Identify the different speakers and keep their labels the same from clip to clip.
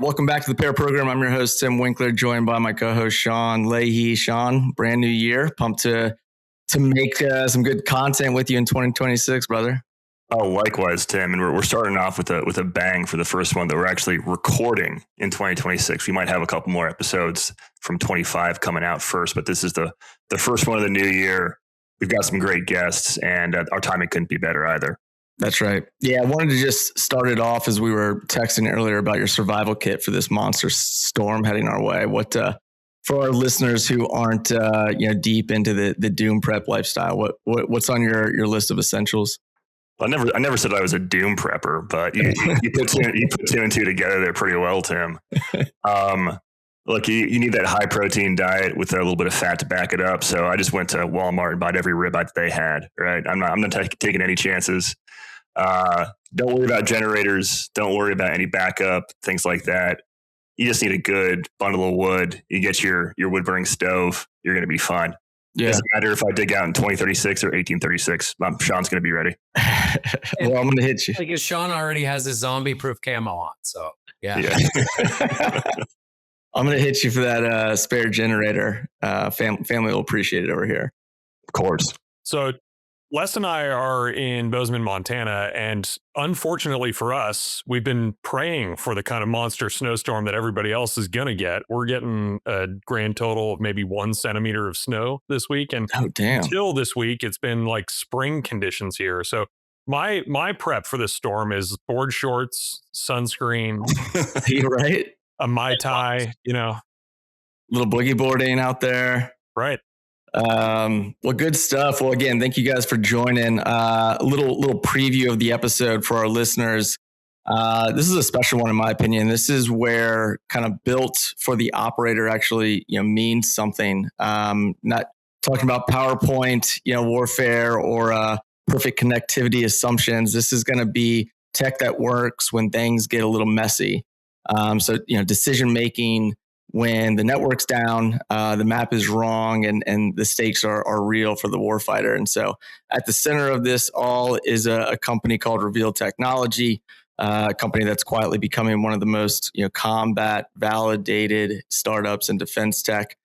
Speaker 1: Welcome back to the Pair Program. I'm your host, Tim Winkler, joined by my co-host, Sean Leahy. Sean, brand new year. Pumped to make some good content with you in 2026, brother.
Speaker 2: Oh, likewise, Tim. And we're starting off with a bang for the first one that we're actually recording in 2026. We might have a couple more episodes from 25 coming out first, but this is the first one of the new year. We've got some great guests, and our timing couldn't be better either.
Speaker 1: That's right. Yeah, I wanted to just start it off as we were texting earlier about your survival kit for this monster storm heading our way. What for our listeners who aren't deep into the doom prep lifestyle, what's on your list of essentials?
Speaker 2: Well, I never said I was a doom prepper, but you put two and two together there pretty well, Tim. Look, you need that high protein diet with a little bit of fat to back it up. So I just went to Walmart and bought every ribeye that they had. Right, I'm not taking any chances. Don't worry about generators. Don't worry about any backup, things like that. You just need a good bundle of wood. You get your wood burning stove. You're going to be fine. Yeah. Doesn't matter if I dig out in 2036 or 1836. Sean's going to be ready.
Speaker 1: Well, I'm going to hit you.
Speaker 3: Because Sean already has his zombie-proof camo on. So, yeah.
Speaker 1: I'm going to hit you for that spare generator. Family will appreciate it over here.
Speaker 2: Of course.
Speaker 4: So Les and I are in Bozeman, Montana, and unfortunately for us, we've been praying for the kind of monster snowstorm that everybody else is going to get. We're getting a grand total of maybe 1 centimeter of snow this week. And until this week, it's been like spring conditions here. So my prep for this storm is board shorts, sunscreen,
Speaker 1: right?
Speaker 4: A Mai Tai,
Speaker 1: little boogie boarding out there.
Speaker 4: Right.
Speaker 1: Well, good stuff. Well, again, thank you guys for joining. A little preview of the episode for our listeners. This is a special one, in my opinion. This is where kind of built for the operator actually, means something. Not talking about PowerPoint, warfare or perfect connectivity assumptions. This is going to be tech that works when things get a little messy. So decision making when the network's down, the map is wrong, and the stakes are real for the warfighter. And so at the center of this all is a company called Reveal Technology, a company that's quietly becoming one of the most combat validated startups in defense tech,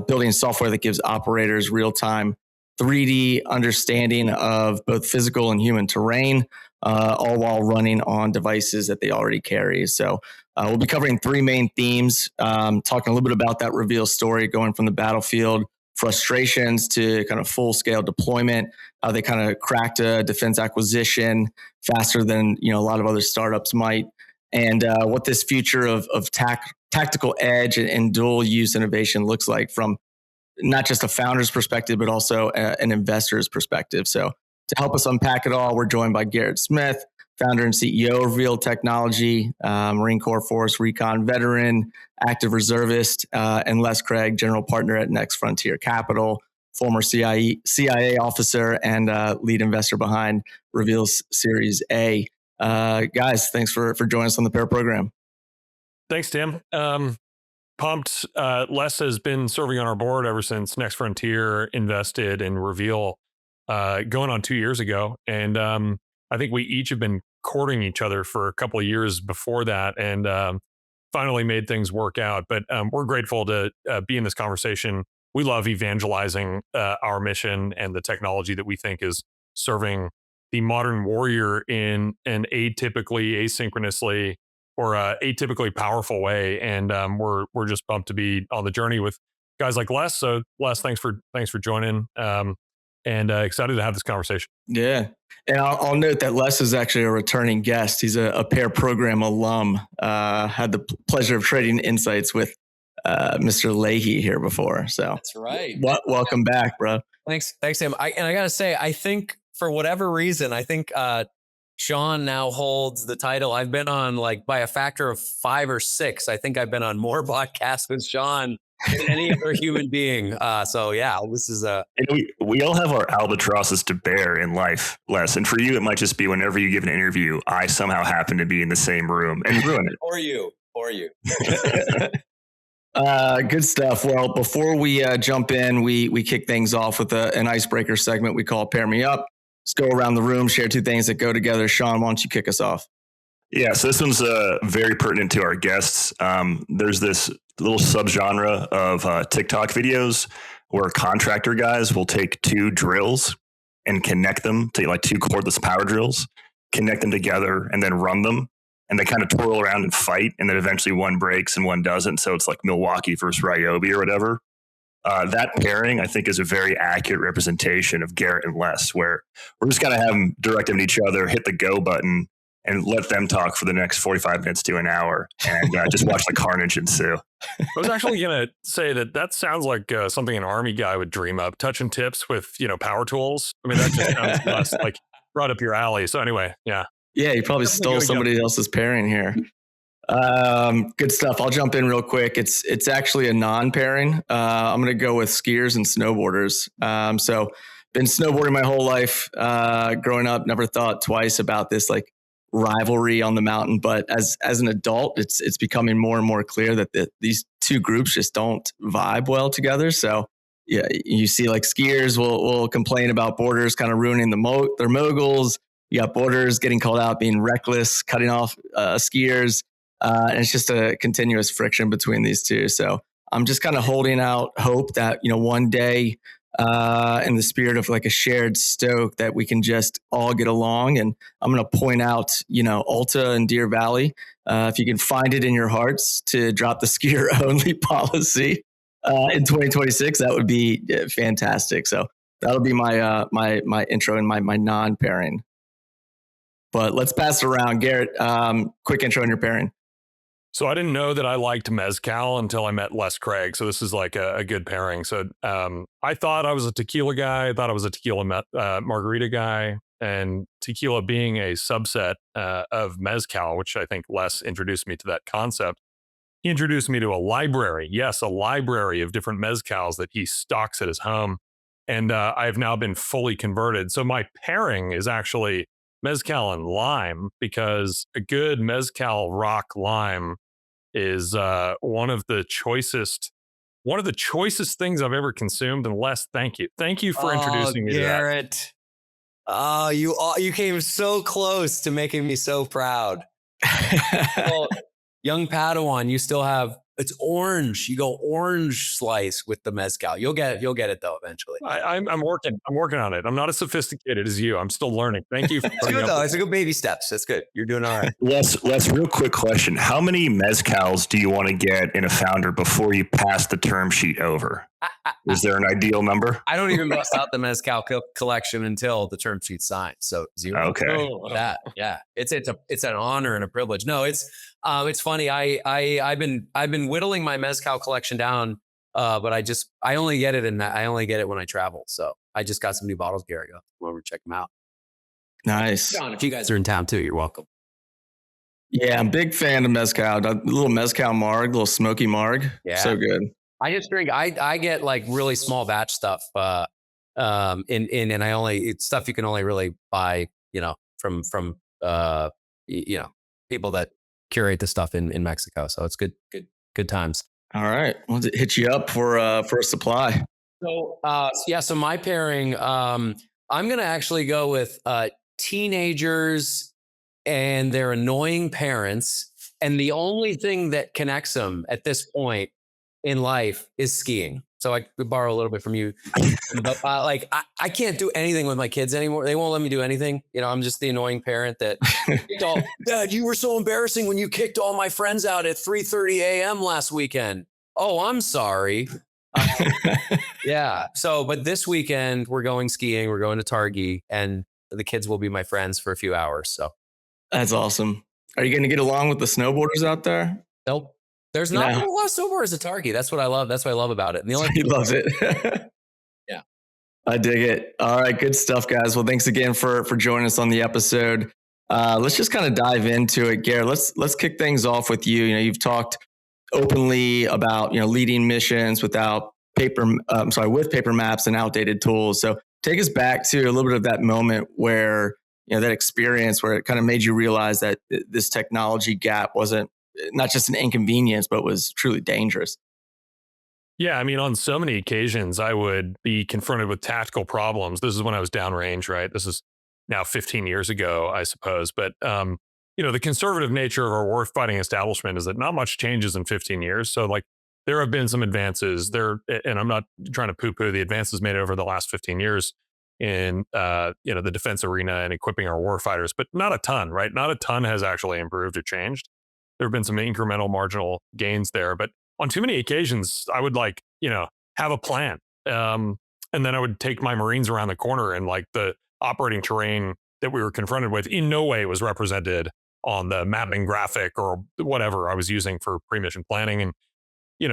Speaker 1: building software that gives operators real-time 3D understanding of both physical and human terrain, all while running on devices that they already carry. So we'll be covering 3 main themes, talking a little bit about that Reveal story, going from the battlefield frustrations to kind of full-scale deployment, how they kind of cracked a defense acquisition faster than a lot of other startups might, and what this future of tactical edge and dual-use innovation looks like from not just a founder's perspective, but also an investor's perspective. So to help us unpack it all, we're joined by Garrett Smith, founder and CEO of Reveal Technology, Marine Corps Force Recon veteran, active reservist, and Les Craig, general partner at Next Frontier Capital, former CIA officer, and lead investor behind Reveal's Series A. Guys, thanks for joining us on the Pair Program.
Speaker 4: Thanks, Tim. Pumped. Les has been serving on our board ever since Next Frontier invested in Reveal going on 2 years ago. And I think we each have been courting each other for a couple of years before that and finally made things work out. But we're grateful to be in this conversation. We love evangelizing our mission and the technology that we think is serving the modern warrior in an atypically, asynchronously, or atypically powerful way. And we're just pumped to be on the journey with guys like Les. So Les, thanks for joining. And excited to have this conversation.
Speaker 1: Yeah. And I'll note that Les is actually a returning guest. He's a Pair Program alum. Had the pleasure of trading insights with Mr. Leahy here before. So
Speaker 3: that's right.
Speaker 1: Welcome back, bro.
Speaker 3: Thanks, Tim. I got to say, I think for whatever reason, Sean now holds the title. I've been on by a factor of 5 or 6. I think I've been on more podcasts with Sean than any other human being. So yeah, this is
Speaker 2: And we all have our albatrosses to bear in life, Les. And for you, it might just be whenever you give an interview, I somehow happen to be in the same room and ruin it.
Speaker 3: Or you.
Speaker 1: Good stuff. Well, before we jump in, we kick things off with an icebreaker segment we call Pair Me Up. Let's go around the room, share 2 things that go together. Sean, why don't you kick us off?
Speaker 2: Yeah, so this one's very pertinent to our guests. There's this little subgenre of TikTok videos where contractor guys will take two drills and connect them to like two cordless power drills, connect them together, and then run them. And they kind of twirl around and fight, and then eventually one breaks and one doesn't. So it's like Milwaukee versus Ryobi or whatever. That pairing, I think, is a very accurate representation of Garrett and Les, where we're just going to have them direct them at each other, hit the go button, and let them talk for the next 45 minutes to an hour and just watch the carnage ensue.
Speaker 4: I was actually going to say that sounds like something an Army guy would dream up, touching tips with, power tools. I mean, that just sounds less like right up your alley. So anyway, yeah.
Speaker 1: Yeah, you probably stole somebody else's pairing here. Good stuff. I'll jump in real quick. It's actually a non-pairing. I'm going to go with skiers and snowboarders. So been snowboarding my whole life. Growing up, never thought twice about this like rivalry on the mountain. But as an adult, it's becoming more and more clear that these two groups just don't vibe well together. So yeah, you see like skiers will complain about boarders kind of ruining their moguls. You got boarders getting called out being reckless, cutting off skiers. And it's just a continuous friction between these two. So I'm just kind of holding out hope that, one day in the spirit of like a shared stoke that we can just all get along. And I'm going to point out, Alta and Deer Valley, if you can find it in your hearts to drop the skier only policy in 2026, that would be fantastic. So that'll be my my intro and my non-pairing. But let's pass it around. Garrett, quick intro on your pairing.
Speaker 4: So I didn't know that I liked mezcal until I met Les Craig. So this is like a good pairing. So I thought I was a tequila guy. I thought I was a tequila margarita guy. And tequila being a subset of mezcal, which I think Les introduced me to that concept. He introduced me to a library. Yes, a library of different mezcals that he stocks at his home. And I have now been fully converted. So my pairing is actually mezcal and lime, because a good mezcal rock lime is one of the choicest things I've ever consumed. And Les, thank you for introducing me to that.
Speaker 3: Garrett. Oh, you came so close to making me so proud. Well, young Padawan, you still have, it's orange. You go orange slice with the mezcal. You'll get it though eventually.
Speaker 4: I'm working on it. I'm not as sophisticated as you. I'm still learning. Thank you.
Speaker 3: It's good though. It's a good baby steps. That's good. You're doing all right.
Speaker 2: Les, real quick question. How many mezcals do you want to get in a founder before you pass the term sheet over? Is there an ideal number?
Speaker 3: I don't even bust out the mezcal collection until the term sheet's signed. So 0.
Speaker 2: Okay.
Speaker 3: Yeah. It's an honor and a privilege. No, it's funny. I've been whittling my mezcal collection down, but I only get it when I travel. So I just got some new bottles, Gary. I'll come over and check them out.
Speaker 1: Nice.
Speaker 3: John, if you guys are in town too, you're welcome.
Speaker 1: Yeah, I'm a big fan of mezcal. A little mezcal marg, little smoky marg. Yeah. So good.
Speaker 3: I just drink. I get like really small batch stuff. And it's stuff you can only really buy, from people that curate the stuff in Mexico. So it's good times.
Speaker 1: All right, we'll hit you up for a supply.
Speaker 3: So so my pairing, I'm gonna actually go with teenagers and their annoying parents, and the only thing that connects them at this point in life is skiing. So I could borrow a little bit from you, but I can't do anything with my kids anymore. They won't let me do anything. I'm just the annoying parent that, Dad, you were so embarrassing when you kicked all my friends out at 3:30 a.m. last weekend. Oh, I'm sorry. Yeah. So, but this weekend we're going skiing. We're going to Targhee, and the kids will be my friends for a few hours. So
Speaker 1: that's awesome. Are you going to get along with the snowboarders out there?
Speaker 3: Nope. There's not a lot of snowboarders at Targhee. That's what I love. That's what I love about it. And
Speaker 1: he loves it.
Speaker 3: Yeah.
Speaker 1: I dig it. All right. Good stuff, guys. Well, thanks again for joining us on the episode. Let's just kind of dive into it. Garrett, let's kick things off with you. You've talked openly about, leading missions with paper maps and outdated tools. So take us back to a little bit of that moment where, that experience where it kind of made you realize that this technology gap wasn't not just an inconvenience, but was truly dangerous.
Speaker 4: Yeah, I mean, on so many occasions, I would be confronted with tactical problems. This is when I was downrange, right? This is now 15 years ago, I suppose. But the conservative nature of our war fighting establishment is that not much changes in 15 years. So like there have been some advances there, and I'm not trying to poo-poo the advances made over the last 15 years in the defense arena and equipping our war fighters, but not a ton, right? Not a ton has actually improved or changed. There have been some incremental marginal gains there, but on too many occasions, I would have a plan. And then I would take my Marines around the corner, and like the operating terrain that we were confronted with in no way was represented on the mapping graphic or whatever I was using for pre-mission planning. And,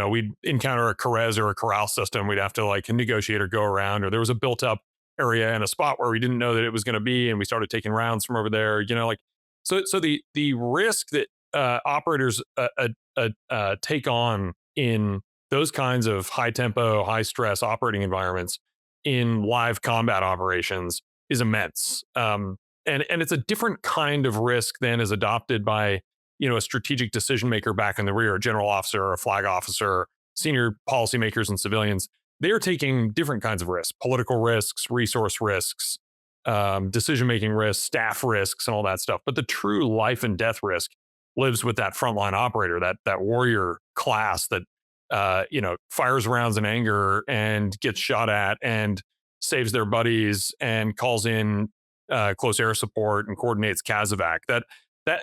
Speaker 4: we'd encounter a Carez or a corral system. We'd have to like negotiate or go around, or there was a built up area and a spot where we didn't know that it was going to be. And we started taking rounds from over there, so the risk that operators take on in those kinds of high tempo, high stress operating environments in live combat operations is immense. And it's a different kind of risk than is adopted by, a strategic decision maker back in the rear, a general officer, a flag officer, senior policymakers and civilians. They're taking different kinds of risks, political risks, resource risks, decision-making risks, staff risks, and all that stuff. But the true life and death risk lives with that frontline operator, that warrior class that fires rounds in anger and gets shot at and saves their buddies and calls in close air support and coordinates CASEVAC.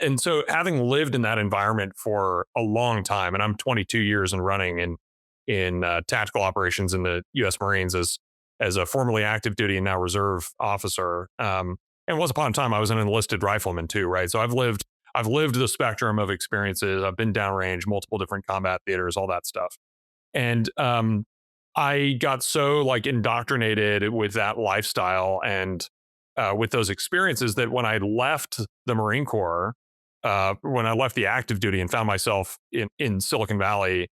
Speaker 4: And so having lived in that environment for a long time, and I'm 22 years and running in tactical operations in the U.S. Marines as a formerly active duty and now reserve officer. And once upon a time, I was an enlisted rifleman too, right? So I've lived the spectrum of experiences. I've been downrange, multiple different combat theaters, all that stuff. And I got so like indoctrinated with that lifestyle and with those experiences that when I left the Marine Corps, when I left the active duty and found myself in Silicon Valley,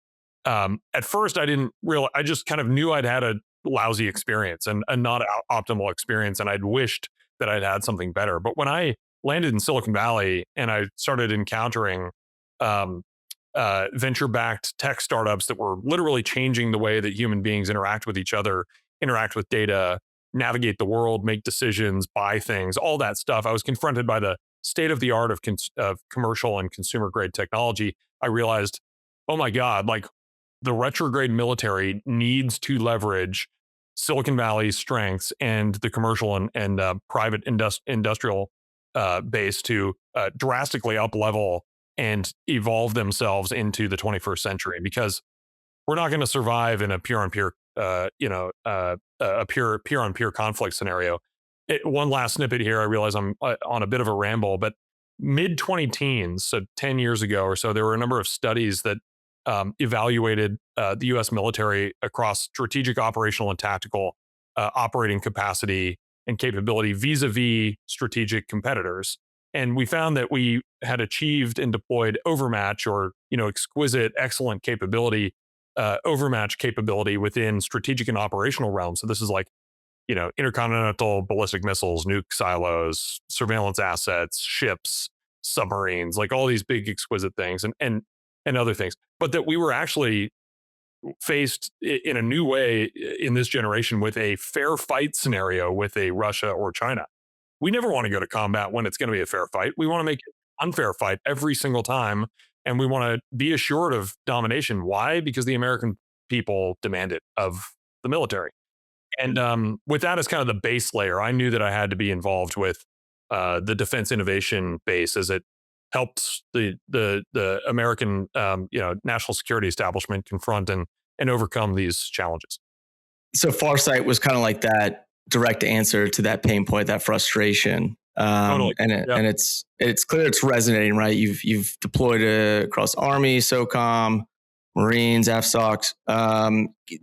Speaker 4: at first I didn't realize, I just kind of knew I'd had a lousy experience and a not optimal experience, and I'd wished that I'd had something better. But when I landed in Silicon Valley and I started encountering venture-backed tech startups that were literally changing the way that human beings interact with each other, interact with data, navigate the world, make decisions, buy things, all that stuff. I was confronted by the state of the art of commercial and consumer grade technology. I realized, oh my God, like the retrograde military needs to leverage Silicon Valley's strengths and the commercial and private industrial base to drastically up level and evolve themselves into the 21st century, because we're not going to survive in a peer on peer conflict scenario. One last snippet here. I realize I'm on a bit of a ramble, but mid 20-teens, so 10 years ago or so, there were a number of studies that evaluated the U.S. military across strategic, operational, and tactical operating capacity and capability vis-a-vis strategic competitors. And we found that we had achieved and deployed overmatch or, exquisite, excellent capability, overmatch capability within strategic and operational realms. So this is like, intercontinental ballistic missiles, nuke silos, surveillance assets, ships, submarines, like all these big exquisite things and other things. But that we were actually faced in a new way in this generation with a fair fight scenario with a Russia or China. We never want to go to combat when it's going to be a fair fight. We want to make it an unfair fight every single time. And we want to be assured of domination. Why? Because the American people demand it of the military. And with that as kind of the base layer, I knew that I had to be involved with the defense innovation base as it helped the American national security establishment confront and overcome these challenges.
Speaker 1: So Farsight was kind of like that direct answer to that pain point, that frustration.
Speaker 4: Totally.
Speaker 1: And it's clear it's resonating, right? You've deployed across Army, SOCOM, Marines, AFSOCs.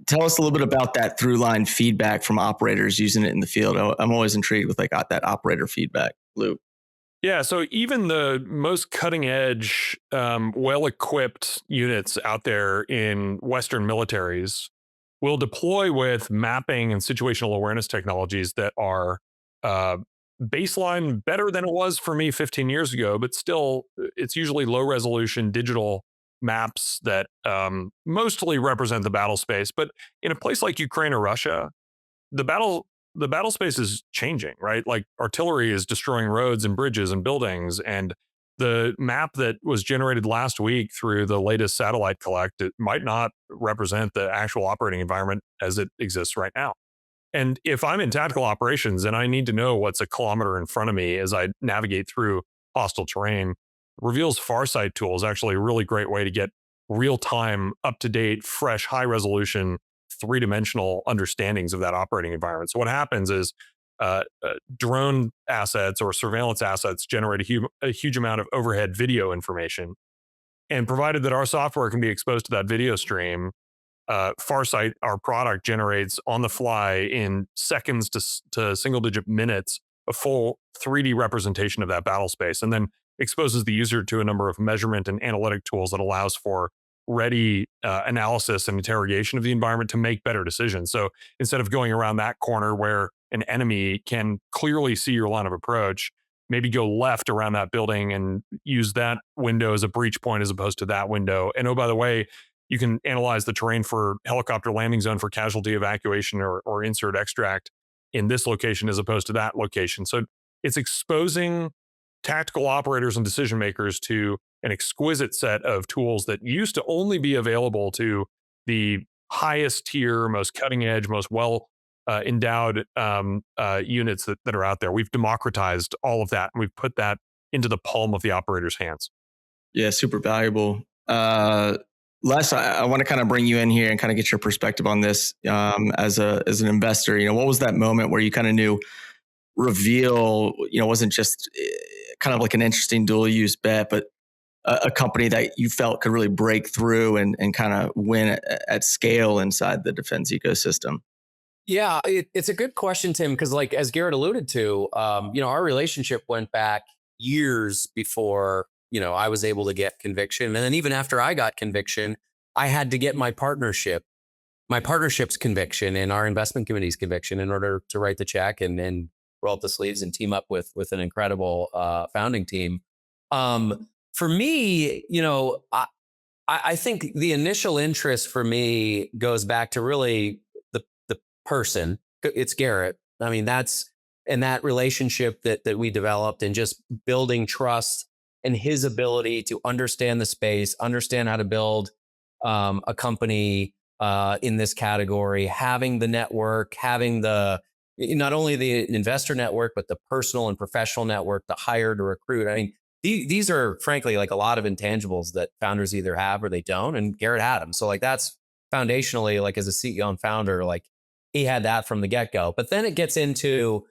Speaker 1: Tell us a little bit about that through line feedback from operators using it in the field. I'm always intrigued with like that operator feedback loop.
Speaker 4: Yeah, so even the most cutting edge, well-equipped units out there in Western militaries will deploy with mapping and situational awareness technologies that are baseline better than it was for me 15 years ago, but still it's usually low resolution digital maps that mostly represent the battle space. But in a place like Ukraine or Russia, the battle space is changing, right? Like artillery is destroying roads and bridges and buildings, and the map that was generated last week through the latest satellite collect, it might not represent the actual operating environment as it exists right now. And if I'm in tactical operations and I need to know what's a kilometer in front of me as I navigate through hostile terrain, Reveal's Farsight tool is actually a really great way to get real-time, up-to-date, fresh, high-resolution, three-dimensional understandings of that operating environment. So what happens is drone assets or surveillance assets generate a huge amount of overhead video information. And provided that our software can be exposed to that video stream, Farsight, our product, generates on the fly in seconds to single-digit minutes a full 3D representation of that battle space, and then exposes the user to a number of measurement and analytic tools that allows for ready analysis and interrogation of the environment to make better decisions. So instead of going around that corner where an enemy can clearly see your line of approach, maybe go left around that building and use that window as a breach point as opposed to that window. And oh, by the way, you can analyze the terrain for helicopter landing zone for casualty evacuation or insert extract in this location as opposed to that location. So it's exposing tactical operators and decision makers to an exquisite set of tools that used to only be available to the highest tier, most cutting edge, most well endowed units that are out there. We've democratized all of that, and we've put that into the palm of the operator's hands.
Speaker 1: Yeah, super valuable. Les, I want to kind of bring you in here and kind of get your perspective on this as an investor. What was that moment where you kind of knew Reveal, wasn't just kind of like an interesting dual use bet, but a company that you felt could really break through and kind of win at scale inside the defense ecosystem?
Speaker 3: Yeah, it's a good question, Tim, because like as Garrett alluded to, our relationship went back years before, I was able to get conviction. And then even after I got conviction, I had to get my partnership's conviction and our investment committee's conviction in order to write the check and roll up the sleeves and team up with an incredible founding team. For me, I think the initial interest for me goes back to really the person. It's Garrett. I mean, that's and that relationship that we developed and just building trust and his ability to understand the space, understand how to build a company in this category, having the network, having not only the investor network, but the personal and professional network to hire, to recruit. I mean, these are frankly like a lot of intangibles that founders either have or they don't. And Garrett had them. So like that's foundationally, like as a CEO and founder, like he had that from the get-go. But then it gets into,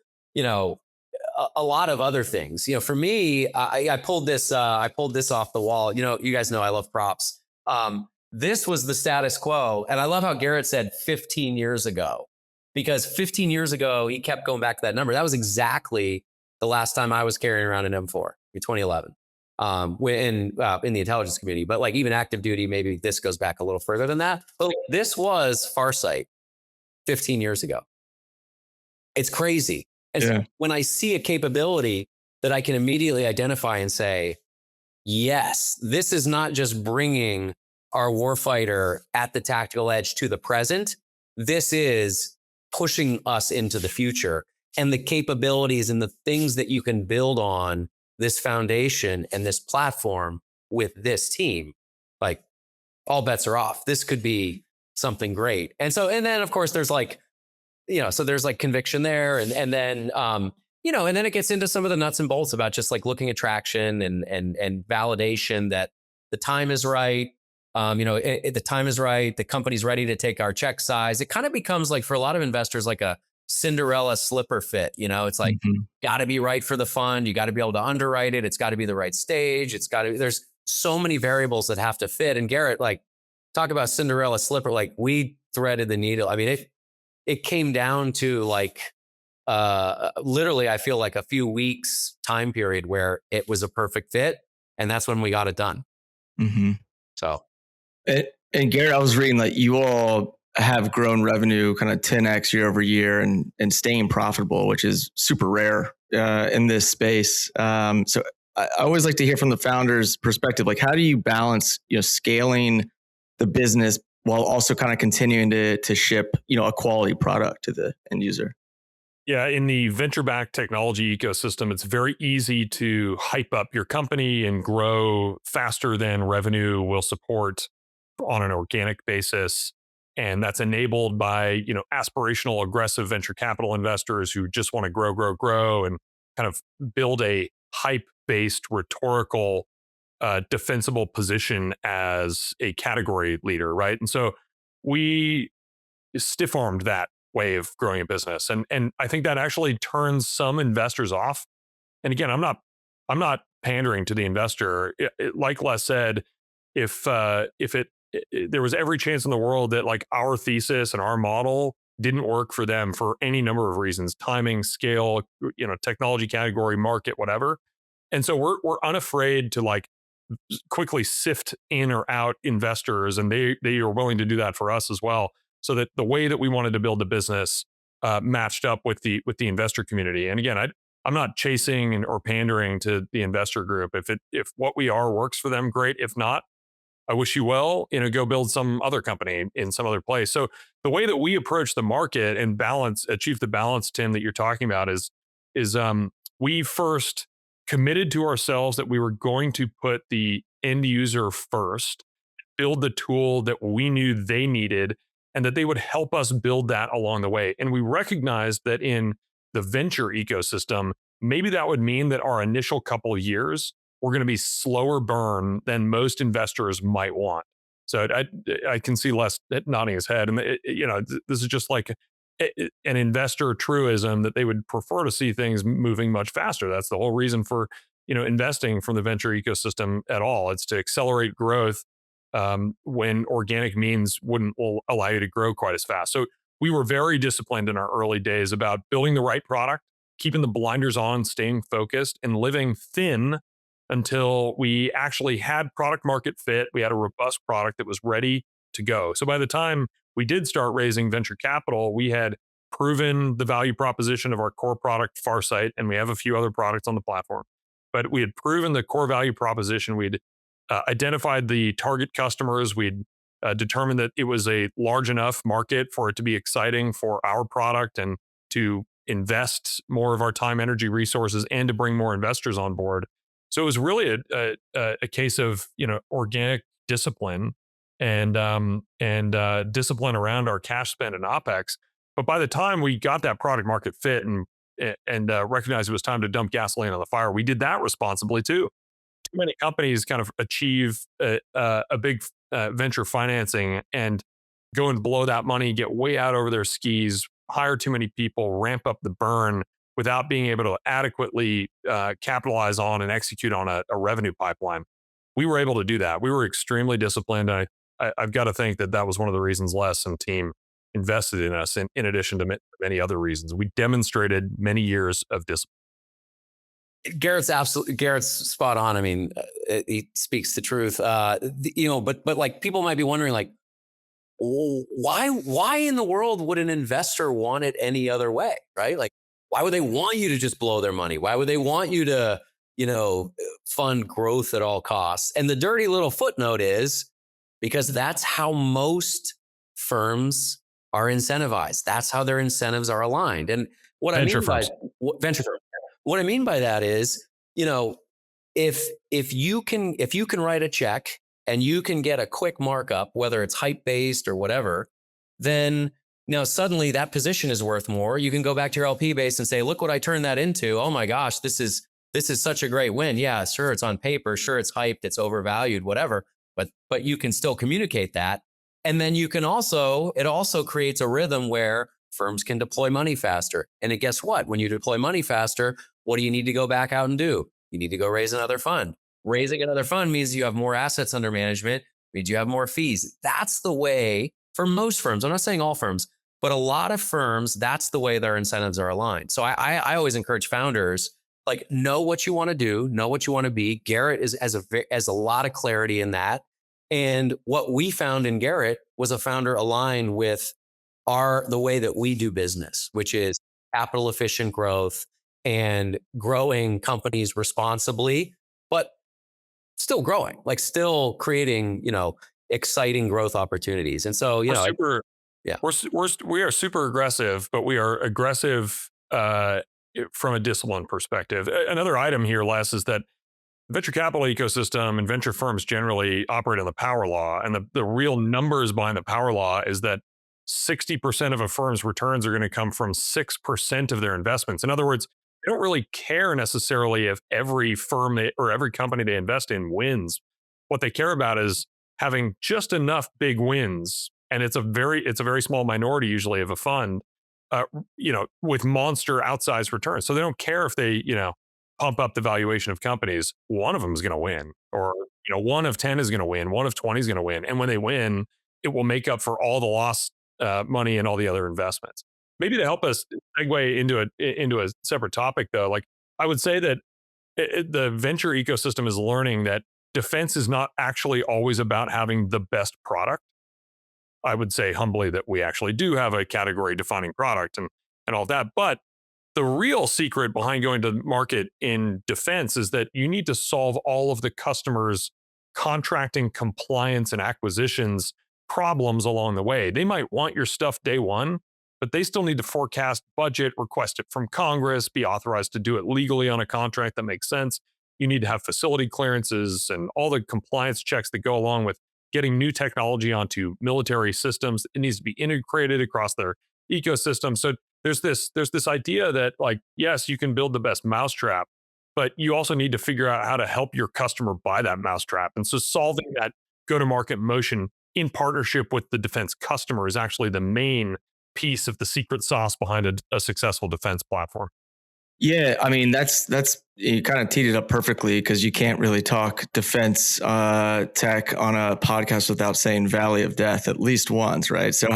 Speaker 3: a lot of other things. For me, I pulled this off the wall. You guys know I love props. This was the status quo. And I love how Garrett said 15 years ago, because 15 years ago, he kept going back to that number. That was exactly the last time I was carrying around an M4 in 2011 in the intelligence community. But like even active duty, maybe this goes back a little further than that. But this was Farsight 15 years ago. It's crazy. And so when I see a capability that I can immediately identify and say, yes, this is not just bringing our warfighter at the tactical edge to the present. This is pushing us into the future, and the capabilities and the things that you can build on this foundation and this platform with this team, like all bets are off. This could be something great. And then of course there's like, so there's like conviction there. And then, and then it gets into some of the nuts and bolts about just like looking at traction and validation that the time is right. The time is right. The company's ready to take our check size. It kind of becomes like for a lot of investors, like a Cinderella slipper fit. It's like, got to be right for the fund. You got to be able to underwrite it. It's got to be the right stage. There's so many variables that have to fit. And Garrett, like, talk about Cinderella slipper. Like we threaded the needle. I mean, it came down to like, literally, I feel like a few weeks time period where it was a perfect fit. And that's when we got it done.
Speaker 1: Mm-hmm.
Speaker 3: So.
Speaker 1: And Garrett, I was reading that you all have grown revenue kind of 10x year over year and staying profitable, which is super rare in this space. So I always like to hear from the founder's perspective, like how do you balance, scaling the business while also kind of continuing to ship, a quality product to the end user?
Speaker 4: Yeah, in the venture-backed technology ecosystem, it's very easy to hype up your company and grow faster than revenue will support on an organic basis. And that's enabled by, aspirational, aggressive venture capital investors who just want to grow, grow, grow, and kind of build a hype-based rhetorical defensible position as a category leader, right? And so we stiff armed that way of growing a business, and I think that actually turns some investors off. And again, I'm not pandering to the investor. Like Les said, if there was every chance in the world that like our thesis and our model didn't work for them for any number of reasons, timing, scale, technology category, market, whatever. And so we're unafraid to like quickly sift in or out investors, and they are willing to do that for us as well, so that the way that we wanted to build the business matched up with the investor community. And again, I'm not chasing or pandering to the investor group. If what we are works for them, great. If not, I wish you well. Go build some other company in some other place. So the way that we approach the market and achieve the balance, Tim, that you're talking about is we first committed to ourselves that we were going to put the end user first, build the tool that we knew they needed, and that they would help us build that along the way. And we recognized that in the venture ecosystem, maybe that would mean that our initial couple of years were going to be slower burn than most investors might want. So I can see Les nodding his head, and this is just like an investor truism that they would prefer to see things moving much faster. That's the whole reason for investing from the venture ecosystem at all. It's to accelerate growth when organic means wouldn't allow you to grow quite as fast. So we were very disciplined in our early days about building the right product, keeping the blinders on, staying focused, and living thin until we actually had product market fit. We had a robust product that was ready to go. So by the time we did start raising venture capital, we had proven the value proposition of our core product, Farsight, and we have a few other products on the platform. But we had proven the core value proposition. We'd identified the target customers. We'd determined that it was a large enough market for it to be exciting for our product and to invest more of our time, energy, resources, and to bring more investors on board. So it was really a case of organic discipline and discipline around our cash spend and OpEx. But by the time we got that product market fit and recognized it was time to dump gasoline on the fire, we did that responsibly too. Too many companies kind of achieve a big venture financing and go and blow that money, get way out over their skis, hire too many people, ramp up the burn without being able to adequately capitalize on and execute on a revenue pipeline. We were able to do that. We were extremely disciplined. I've got to think that was one of the reasons Les and team invested in us, in addition to many other reasons. We demonstrated many years of discipline.
Speaker 3: Garrett's spot on. I mean, he speaks the truth. But like people might be wondering, like, why in the world would an investor want it any other way, right? Like, why would they want you to just blow their money? Why would they want you to, fund growth at all costs? And the dirty little footnote is because that's how most firms are incentivized. That's how their incentives are aligned. And what I mean by venture firms. What I mean by that is, if you can write a check and you can get a quick markup, whether it's hype based or whatever, then suddenly that position is worth more. You can go back to your LP base and say, look what I turned that into. Oh my gosh, this is such a great win. Yeah, sure, it's on paper. Sure, it's hyped. It's overvalued, whatever. But you can still communicate that. And then it also creates a rhythm where firms can deploy money faster. And guess what? When you deploy money faster, what do you need to go back out and do? You need to go raise another fund. Raising another fund means you have more assets under management, means you have more fees. That's the way for most firms. I'm not saying all firms, but a lot of firms, that's the way their incentives are aligned. So I always encourage founders, like, know what you want to do, know what you want to be. Garrett has a lot of clarity in that. And what we found in Garrett was a founder aligned with the way that we do business, which is capital efficient growth and growing companies responsibly, but still growing, like still creating, exciting growth opportunities. And so,
Speaker 4: we are super aggressive, but we are aggressive from a discipline perspective. Another item here, Les, is that venture capital ecosystem and venture firms generally operate on the power law. And the real numbers behind the power law is that 60% of a firm's returns are going to come from 6% of their investments. In other words, they don't really care necessarily if every firm or every company they invest in wins. What they care about is having just enough big wins. And it's a very small minority usually of a fund, with monster outsized returns. So they don't care if they, pump up the valuation of companies. One of them is going to win, or, one of 10 is going to win. One of 20 is going to win. And when they win, it will make up for all the lost money and all the other investments. Maybe to help us segue into a separate topic, though, like I would say that the venture ecosystem is learning that defense is not actually always about having the best product. I would say humbly that we actually do have a category defining product and all that. But the real secret behind going to market in defense is that you need to solve all of the customers' contracting, compliance, and acquisitions problems along the way. They might want your stuff day one, but they still need to forecast budget, request it from Congress, be authorized to do it legally on a contract that makes sense. You need to have facility clearances and all the compliance checks that go along with getting new technology onto military systems. It needs to be integrated across their ecosystem. So there's this idea that, like, yes, you can build the best mousetrap, but you also need to figure out how to help your customer buy that mousetrap. And so solving that go-to-market motion in partnership with the defense customer is actually the main piece of the secret sauce behind a successful defense platform.
Speaker 1: Yeah, I mean, that's you kind of teed it up perfectly, because you can't really talk defense tech on a podcast without saying Valley of Death at least once, right? So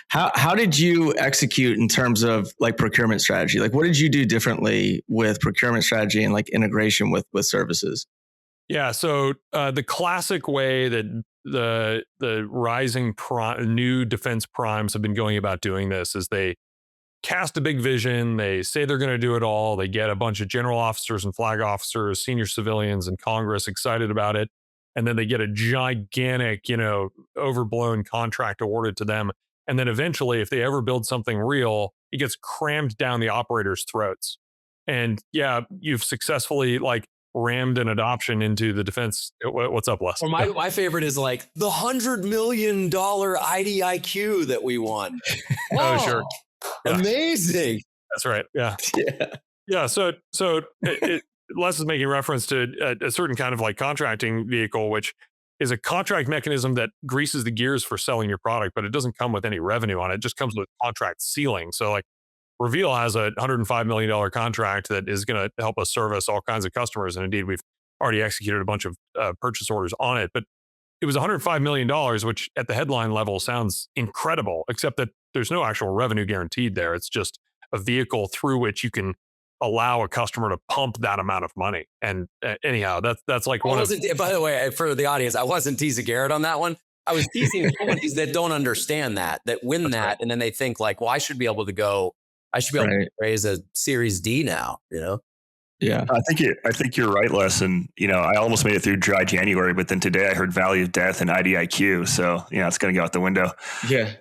Speaker 1: how did you execute in terms of like procurement strategy? Like, what did you do differently with procurement strategy and like integration with services?
Speaker 4: Yeah, so the classic way that the rising new defense primes have been going about doing this is they cast a big vision. They say they're going to do it all. They get a bunch of general officers and flag officers, senior civilians and Congress excited about it. And then they get a gigantic, overblown contract awarded to them. And then eventually, if they ever build something real, it gets crammed down the operators' throats. And yeah, you've successfully rammed an adoption into the defense. What's up, Les?
Speaker 3: Or my favorite is like the $100 million IDIQ that we won.
Speaker 4: Oh, sure.
Speaker 3: Yeah. Amazing.
Speaker 4: That's right. Yeah.
Speaker 1: Yeah.
Speaker 4: Yeah. So Les is making reference to a certain kind of like contracting vehicle, which is a contract mechanism that greases the gears for selling your product, but it doesn't come with any revenue on it. It just comes with contract ceiling. So like Reveal has a $105 million contract that is going to help us service all kinds of customers. And indeed, we've already executed a bunch of purchase orders on it, but it was $105 million, which at the headline level sounds incredible, except that there's no actual revenue guaranteed there. It's just a vehicle through which you can allow a customer to pump that amount of money. And anyhow, that's like one of...
Speaker 3: By the way, for the audience, I wasn't teasing Garrett on that one. I was teasing companies that don't understand that win that. Right. And then they think like, well, I should be able to raise a Series D now,
Speaker 1: Yeah,
Speaker 2: I think you're right, Les. And I almost made it through dry January, but then today I heard Valley of Death and IDIQ, so it's going to go out the window.
Speaker 1: Yeah,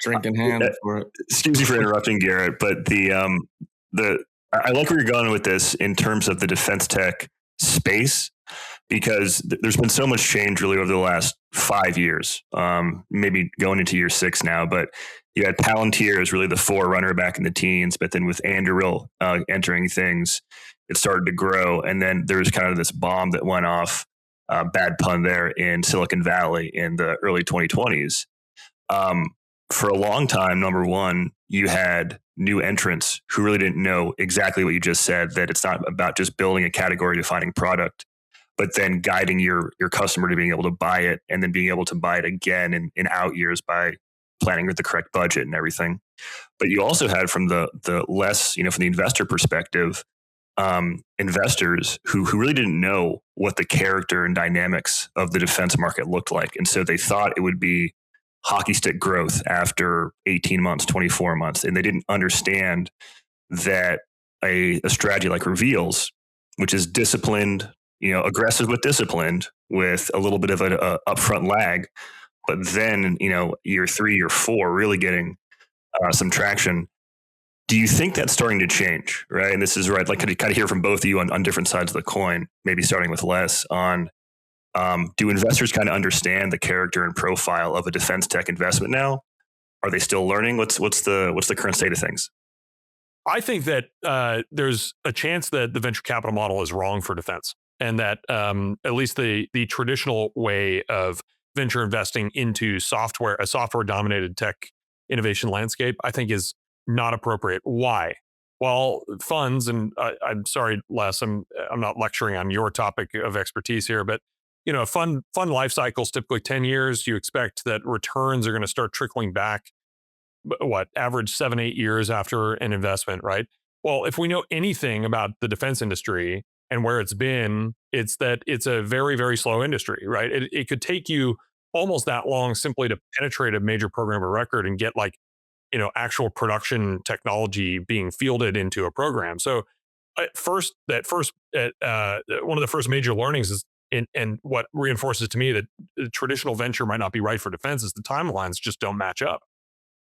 Speaker 1: drink in hand for it.
Speaker 2: Excuse me for interrupting, Garrett, but I like where you're going with this in terms of the defense tech space, because there's been so much change really over the last 5 years, maybe going into year 6 now. But you had Palantir as really the forerunner back in the teens, but then with Anduril entering things, it started to grow. And then there was kind of this bomb that went off, bad pun there, in Silicon Valley in the early 2020s. For a long time, number one, you had new entrants who really didn't know exactly what you just said, that it's not about just building a category defining product, but then guiding your customer to being able to buy it and then being able to buy it again in out years by planning with the correct budget and everything. But you also had from the less, from the investor perspective, investors who really didn't know what the character and dynamics of the defense market looked like. And so they thought it would be hockey stick growth after 18 months, 24 months. And they didn't understand that a strategy like Reveal's, which is disciplined, aggressive but disciplined with a little bit of an upfront lag, but then, year 3 or 4, really getting some traction. Do you think that's starting to change? Right. And this is right. Like, could you kind of hear from both of you on different sides of the coin, maybe starting with Les on, do investors kind of understand the character and profile of a defense tech investment now? Are they still learning? What's the current state of things?
Speaker 4: I think that there's a chance that the venture capital model is wrong for defense, and that at least the traditional way of venture investing into software, a software dominated tech innovation landscape, I think is not appropriate. Why? Well, funds, and I'm sorry, Les, I'm not lecturing on your topic of expertise here, but fund life cycles typically 10 years. You expect that returns are going to start trickling back average 7-8 years after an investment, right? Well, if we know anything about the defense industry and where it's been, it's that it's a very, very slow industry, right? It could take you almost that long simply to penetrate a major program of record and get actual production technology being fielded into a program. So one of the first major learnings is, and what reinforces to me that traditional venture might not be right for defense, is the timelines just don't match up.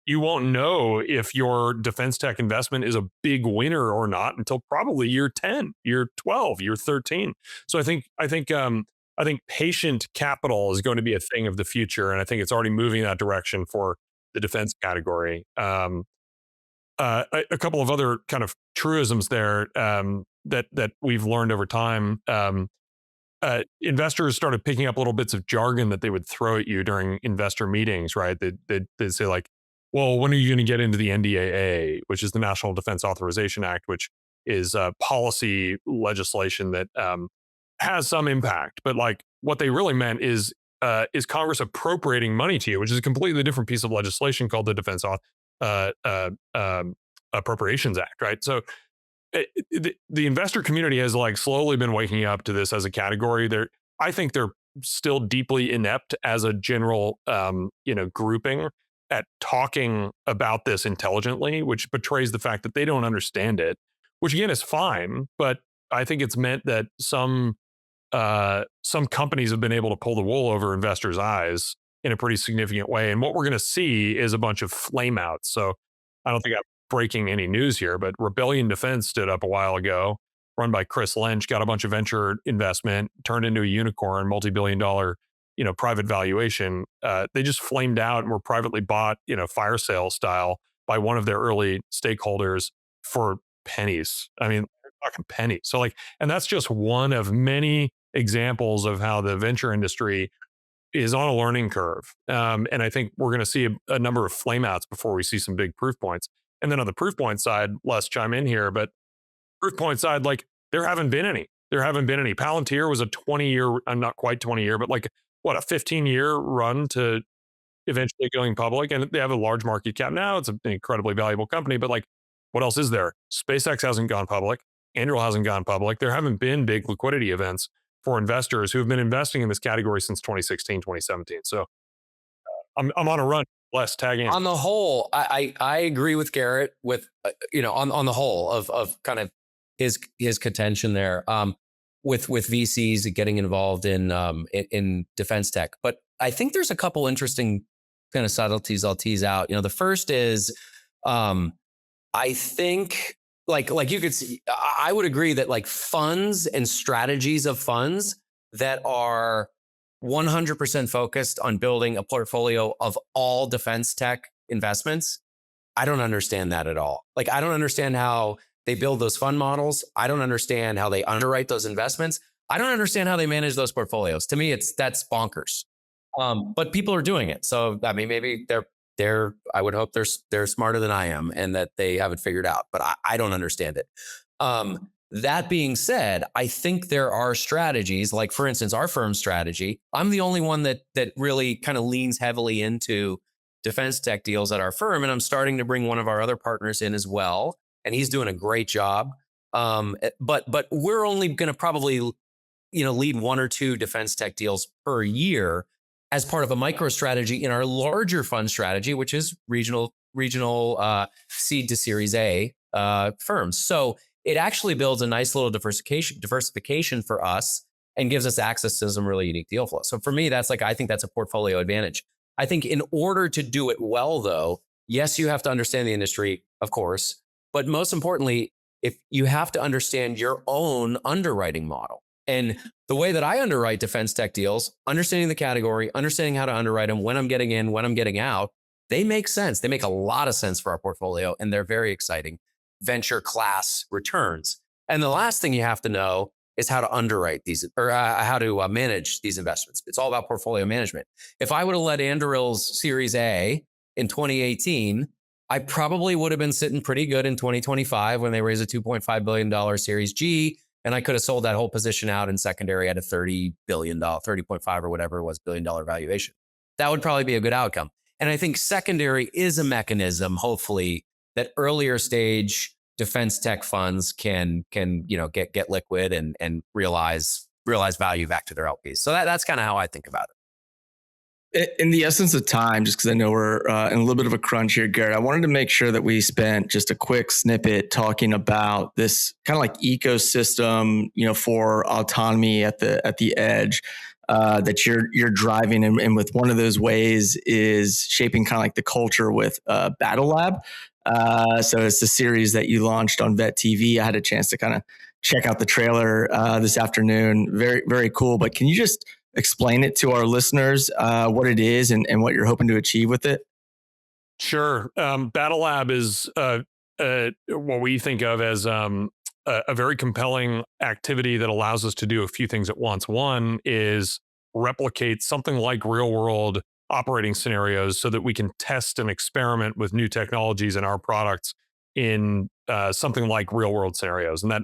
Speaker 4: You won't know if your defense tech investment is a big winner or not until probably year 10, year 12, year 13. So I think patient capital is going to be a thing of the future, and I think it's already moving in that direction for the defense category. A couple of other kind of truisms there that we've learned over time. Investors started picking up little bits of jargon that they would throw at you during investor meetings, right? They'd say like, well, when are you going to get into the NDAA, which is the National Defense Authorization Act, which is policy legislation that has some impact. But like what they really meant is Congress appropriating money to you, which is a completely different piece of legislation called the Defense Appropriations Act, right? So the investor community has like slowly been waking up to this as a category. I think they're still deeply inept as a general, grouping at talking about this intelligently, which betrays the fact that they don't understand it, which again is fine. But I think it's meant that some companies have been able to pull the wool over investors' eyes in a pretty significant way. And what we're going to see is a bunch of flameouts. So I don't think I'm breaking any news here, but Rebellion Defense stood up a while ago, run by Chris Lynch, got a bunch of venture investment, turned into a unicorn, multi-billion-dollar, private valuation. They just flamed out and were privately bought, fire sale style by one of their early stakeholders for pennies. I mean, they're talking pennies. So and that's just one of many examples of how the venture industry is on a learning curve. And I think we're going to see a number of flameouts before we see some big proof points. And then on the proof point side, let's chime in here, but proof point side, there haven't been any. Palantir was a 20-year, not quite 20-year, but a 15-year run to eventually going public. And they have a large market cap now. It's an incredibly valuable company, but what else is there? SpaceX hasn't gone public. Anduril hasn't gone public. There haven't been big liquidity events for investors who have been investing in this category since 2016, 2017. So I'm on a run. Less tag in.
Speaker 3: On the whole, I agree with Garrett with, on the whole of kind of his contention there with VCs getting involved in defense tech. But I think there's a couple interesting kind of subtleties I'll tease out. The first is I think like you could see, I would agree that funds and strategies of funds that are 100% focused on building a portfolio of all defense tech investments. I don't understand that at all. I don't understand how they build those fund models. I don't understand how they underwrite those investments. I don't understand how they manage those portfolios. To me, that's bonkers. But people are doing it. So, I mean, maybe I would hope they're smarter than I am and that they have it figured out, but I don't understand it. That being said, I think there are strategies, like for instance, our firm's strategy. I'm the only one that really kind of leans heavily into defense tech deals at our firm. And I'm starting to bring one of our other partners in as well. And he's doing a great job. But we're only going to probably, lead one or two defense tech deals per year as part of a micro strategy in our larger fund strategy, which is regional seed to Series A firms. So it actually builds a nice little diversification for us and gives us access to some really unique deal flow. So for me, that's I think that's a portfolio advantage. I think in order to do it well, though, yes, you have to understand the industry, of course, But most importantly, if you have to understand your own underwriting model. And the way that I underwrite defense tech deals, understanding the category, understanding how to underwrite them, when I'm getting in, when I'm getting out, they make sense. They make a lot of sense for our portfolio, and they're very exciting venture class returns. And the last thing you have to know is how to underwrite these, or how to manage these investments. It's all about portfolio management. If I would have led Andurill's Series A in 2018, I probably would have been sitting pretty good in 2025 when they raised a $2.5 billion Series G, and I could have sold that whole position out in secondary at a $30 billion, 30.5 or whatever it was, $1 billion valuation. That would probably be a good outcome. And I think secondary is a mechanism, hopefully, that earlier stage defense tech funds can get liquid and realize value back to their LPs. So that's kind of how I think about it.
Speaker 1: In the essence of time, just because I know we're in a little bit of a crunch here, Garrett, I wanted to make sure that we spent just a quick snippet talking about this kind of like ecosystem, for autonomy at the edge that you're driving, and with one of those ways is shaping kind of like the culture with Battle Lab. So it's the series that you launched on Vet TV. I had a chance to kind of check out the trailer this afternoon. Very, very cool. But can you just explain it to our listeners, what it is and what you're hoping to achieve with it?
Speaker 4: Sure. Battle Lab is what we think of as a very compelling activity that allows us to do a few things at once. One is replicate something like real world operating scenarios so that we can test and experiment with new technologies and our products in something like real world scenarios. And that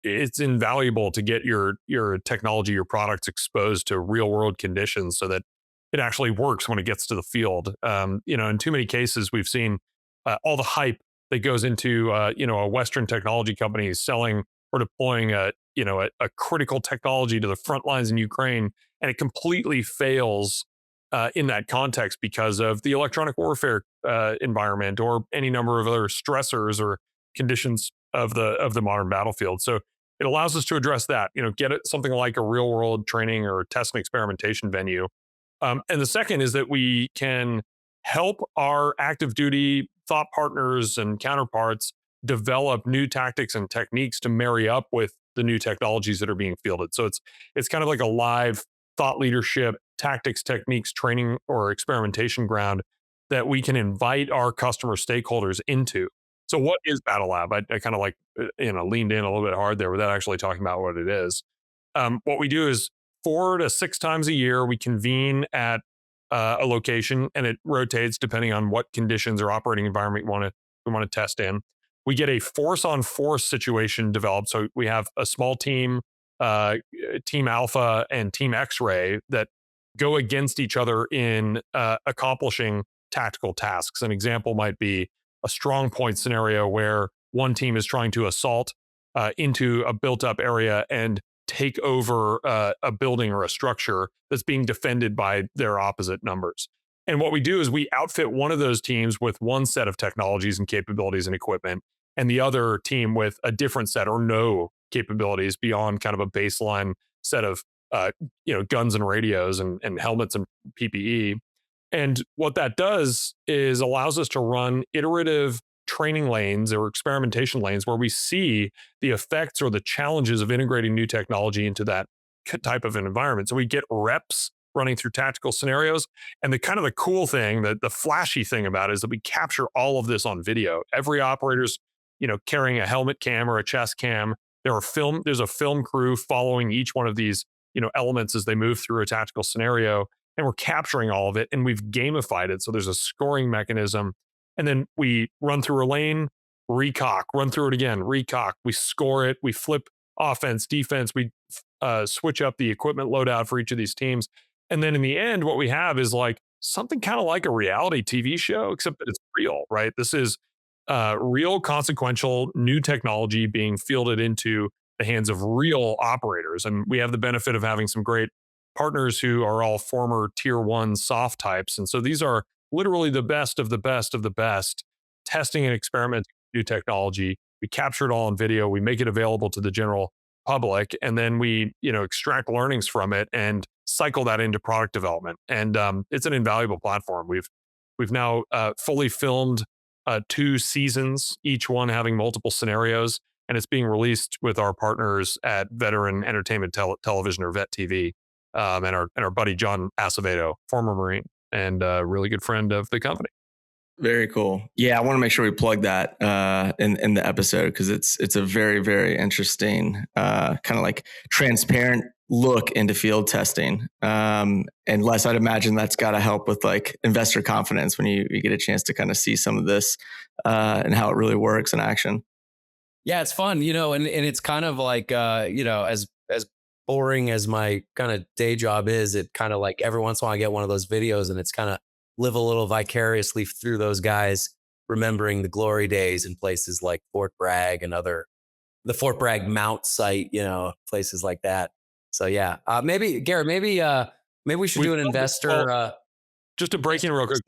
Speaker 4: it's invaluable to get your technology, your products exposed to real world conditions so that it actually works when it gets to the field. In too many cases, we've seen all the hype that goes into a Western technology company selling or deploying a critical technology to the front lines in Ukraine, and it completely fails in that context because of the electronic warfare environment or any number of other stressors or conditions of the modern battlefield. So it allows us to address that, get it something like a real world training or test and experimentation venue. And the second is that we can help our active duty thought partners and counterparts develop new tactics and techniques to marry up with the new technologies that are being fielded. So it's kind of like a live thought leadership, tactics, techniques, training, or experimentation ground that we can invite our customer stakeholders into. So what is Battle Lab? I kind of like, leaned in a little bit hard there without actually talking about what it is. What we do is 4 to 6 times a year, we convene at a location, and it rotates depending on what conditions or operating environment we want to test in. We get a force on force situation developed. So we have a small team, Team Alpha and Team X-Ray, that go against each other in accomplishing tactical tasks. An example might be a strong point scenario where one team is trying to assault into a built up area and take over a building or a structure that's being defended by their opposite numbers. And what we do is we outfit one of those teams with one set of technologies and capabilities and equipment, and the other team with a different set or no capabilities beyond kind of a baseline set of guns and radios and helmets and PPE. And what that does is allows us to run iterative training lanes or experimentation lanes where we see the effects or the challenges of integrating new technology into that type of an environment. So we get reps running through tactical scenarios. And the kind of the cool thing, the flashy thing about it is that we capture all of this on video. Every operator's, carrying a helmet cam or a chest cam. There's a film crew following each one of these, elements as they move through a tactical scenario. And we're capturing all of it, and we've gamified it. So there's a scoring mechanism. And then we run through a lane, recock, run through it again, recock. We score it. We flip offense, defense. We switch up the equipment loadout for each of these teams. And then in the end, what we have is like something kind of like a reality TV show, except that it's real, right? This is real consequential new technology being fielded into the hands of real operators. And we have the benefit of having some great partners who are all former tier 1 soft types. And so these are literally the best of the best of the best testing and experimenting new technology. We capture it all on video. We make it available to the general public, and then we extract learnings from it and cycle that into product development. And it's an invaluable platform. We've now fully filmed 2 seasons, each one having multiple scenarios, and it's being released with our partners at Veteran Entertainment Television, or VET TV, and our buddy John Acevedo, former Marine and a really good friend of the company.
Speaker 1: Very cool. Yeah, I want to make sure we plug that in the episode, because it's a very, very interesting kind of like transparent look into field testing. And Les, I'd imagine that's got to help with like investor confidence when you get a chance to kind of see some of this and how it really works in action.
Speaker 3: Yeah, it's fun, and it's kind of like, as boring as my kind of day job is, it kind of like every once in a while I get one of those videos and it's kind of live a little vicariously through those guys, remembering the glory days in places like Fort Bragg and the Fort Bragg Mount site, places like that. So yeah, maybe Garrett, maybe we should do an investor.
Speaker 4: Just to break in real quick,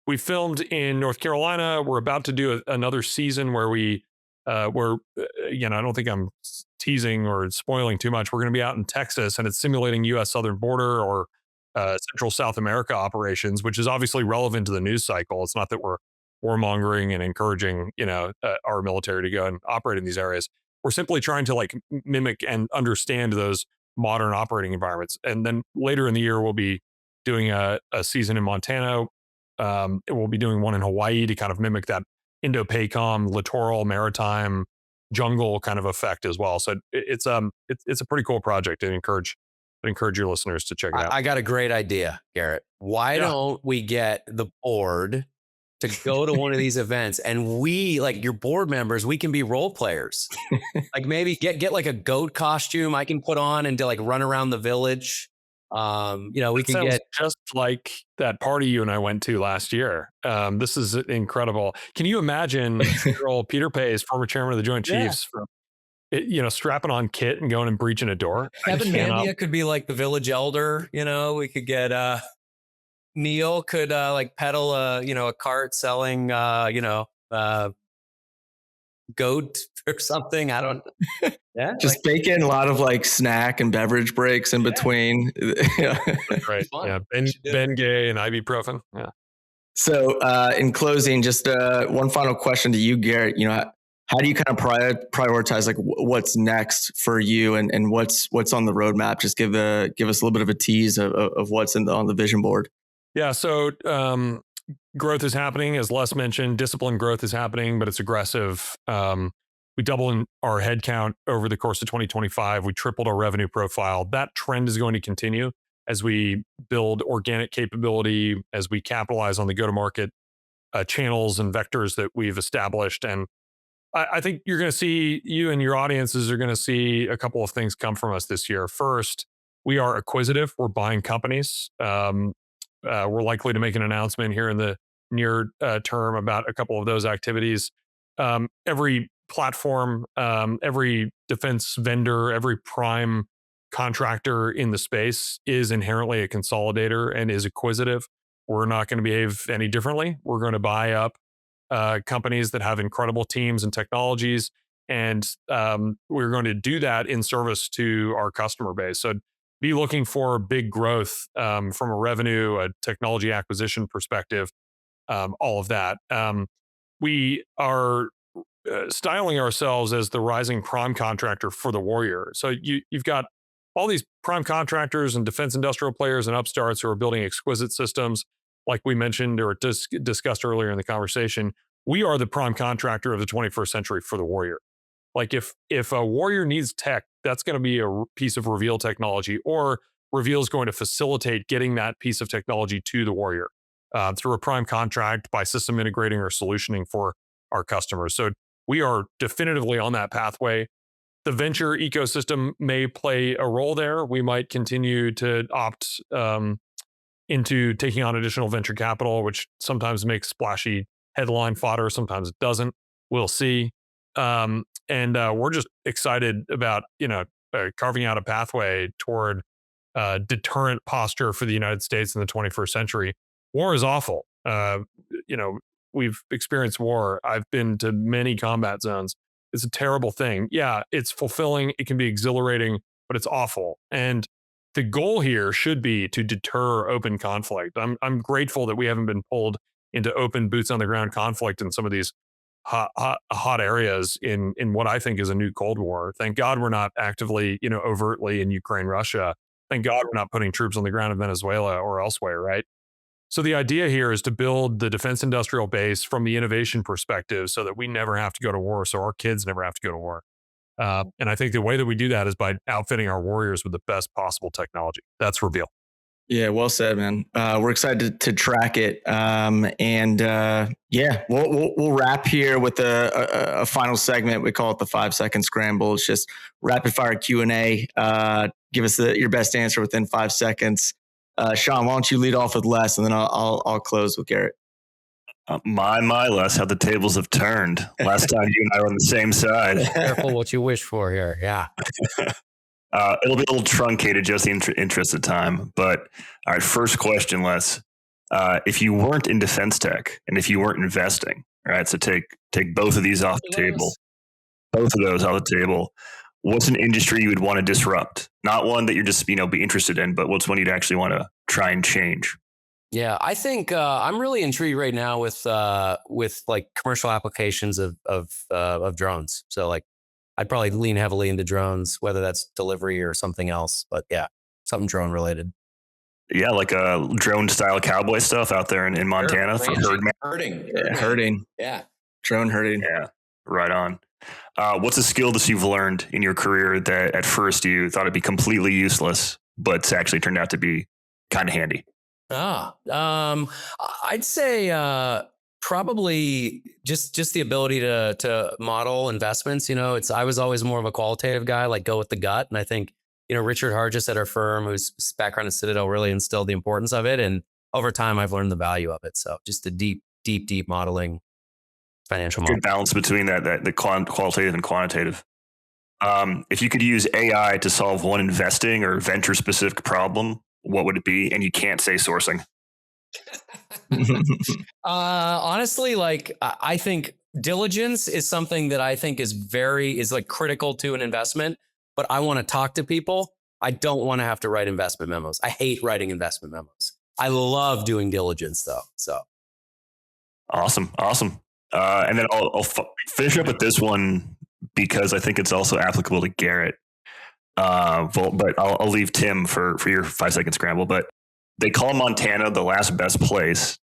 Speaker 4: we filmed in North Carolina. We're about to do another season where I don't think I'm teasing or spoiling too much. We're going to be out in Texas, and it's simulating U.S. southern border or Central South America operations, which is obviously relevant to the news cycle. It's not that we're warmongering and encouraging, our military to go and operate in these areas. We're simply trying to like mimic and understand those modern operating environments. And then later in the year, we'll be doing a season in Montana. We'll be doing one in Hawaii to kind of mimic that Indo-PACOM, littoral, maritime, jungle kind of effect as well. So it's a pretty cool project, and encourage your listeners to check it out.
Speaker 3: I got a great idea, Garrett. Why don't we get the board to go to one of these events, and we, like your board members, we can be role players. Like maybe get like a goat costume I can put on and to like run around the village. We can get
Speaker 4: just like that party you and I went to last year. This is incredible. Can you imagine old Peter Pace, former chairman of the Joint Chiefs, strapping on kit and going and breaching a door?
Speaker 3: Kevin Mandia could be like the village elder. We could get Neil could like pedal a cart selling goat or something. I don't. Yeah,
Speaker 1: just bake in a lot of like snack and beverage breaks in between.
Speaker 4: Right. Yeah. Ben Gay and ibuprofen. Yeah.
Speaker 1: So in closing, just one final question to you, Garrett. How do you kind of prioritize like what's next for you and what's on the roadmap? Just give us a little bit of a tease of what's on the vision board.
Speaker 4: Yeah. So growth is happening, as Les mentioned. Disciplined growth is happening, but it's aggressive. We doubled our headcount over the course of 2025. We tripled our revenue profile. That trend is going to continue as we build organic capability, as we capitalize on the go-to-market channels and vectors that we've established. And I think you're going to see, you and your audiences are going to see a couple of things come from us this year. First, we are acquisitive. We're buying companies. We're likely to make an announcement here in the near term about a couple of those activities. Every platform, every defense vendor, every prime contractor in the space is inherently a consolidator and is acquisitive. We're not going to behave any differently. We're going to buy up companies that have incredible teams and technologies, and we're going to do that in service to our customer base. So be looking for big growth from a revenue, a technology acquisition perspective, all of that. We are styling ourselves as the rising prime contractor for the warrior. So you've got all these prime contractors and defense industrial players and upstarts who are building exquisite systems, like we mentioned or discussed earlier in the conversation. We are the prime contractor of the 21st century for the warrior. Like if a warrior needs tech, that's going to be a piece of Reveal technology, or Reveal is going to facilitate getting that piece of technology to the warrior through a prime contract by system integrating or solutioning for our customers. So we are definitively on that pathway. The venture ecosystem may play a role there. We might continue to opt into taking on additional venture capital, which sometimes makes splashy headline fodder, sometimes it doesn't. We'll see. And we're just excited about carving out a pathway toward deterrent posture for the United States in the 21st century. War is awful. We've experienced war. I've been to many combat zones. It's a terrible thing. Yeah, it's fulfilling. It can be exhilarating, but it's awful. And the goal here should be to deter open conflict. I'm grateful that we haven't been pulled into open boots on the ground conflict in some of these hot areas in what I think is a new Cold War. Thank God we're not actively, overtly in Ukraine, Russia. Thank God we're not putting troops on the ground in Venezuela or elsewhere, right? So the idea here is to build the defense industrial base from the innovation perspective so that we never have to go to war, so our kids never have to go to war. And I think the way that we do that is by outfitting our warriors with the best possible technology. That's Reveal.
Speaker 1: Yeah, well said, man. We're excited to track it, we'll wrap here with a final segment. We call it the 5-second scramble. It's just rapid fire Q&A. Give us your best answer within 5 seconds. Sean, why don't you lead off with Les, and then I'll close with Garrett.
Speaker 2: My, Les, how the tables have turned. Last time you and I were on the same side.
Speaker 3: Careful what you wish for here. Yeah.
Speaker 2: It'll be a little truncated just in interest of time. But all right, first question, Les. If you weren't in defense tech and if you weren't investing, all right, so take both of these off the table, both of those off the table. What's an industry you would want to disrupt? Not one that you're just, be interested in, but what's one you'd actually want to try and change?
Speaker 3: Yeah, I think I'm really intrigued right now with like commercial applications of drones. So like, I'd probably lean heavily into drones, whether that's delivery or something else. But yeah, something drone related.
Speaker 2: Yeah, like a drone style cowboy stuff out there in Montana for
Speaker 1: herding.
Speaker 3: Yeah,
Speaker 1: drone herding.
Speaker 2: Yeah, right on. What's a skill that you've learned in your career that at first you thought it'd be completely useless, but it's actually turned out to be kind of handy?
Speaker 3: I'd say probably just the ability to model investments. I was always more of a qualitative guy, like go with the gut. And I think, Richard Hargis at our firm, whose background at Citadel, really instilled the importance of it. And over time, I've learned the value of it. So just the deep modeling, financial modeling.
Speaker 2: Good balance between the qualitative and quantitative. If you could use AI to solve one investing or venture specific problem, what would it be? And you can't say sourcing.
Speaker 3: Honestly, like I think diligence is something that I think is like critical to an investment, but I want to talk to people. I don't want to have to write investment memos. I hate writing investment memos. I love doing diligence though. So
Speaker 2: awesome. And then I'll finish up with this one because I think it's also applicable to Garrett. But I'll leave Tim for your 5-second scramble. But they call Montana the last best place.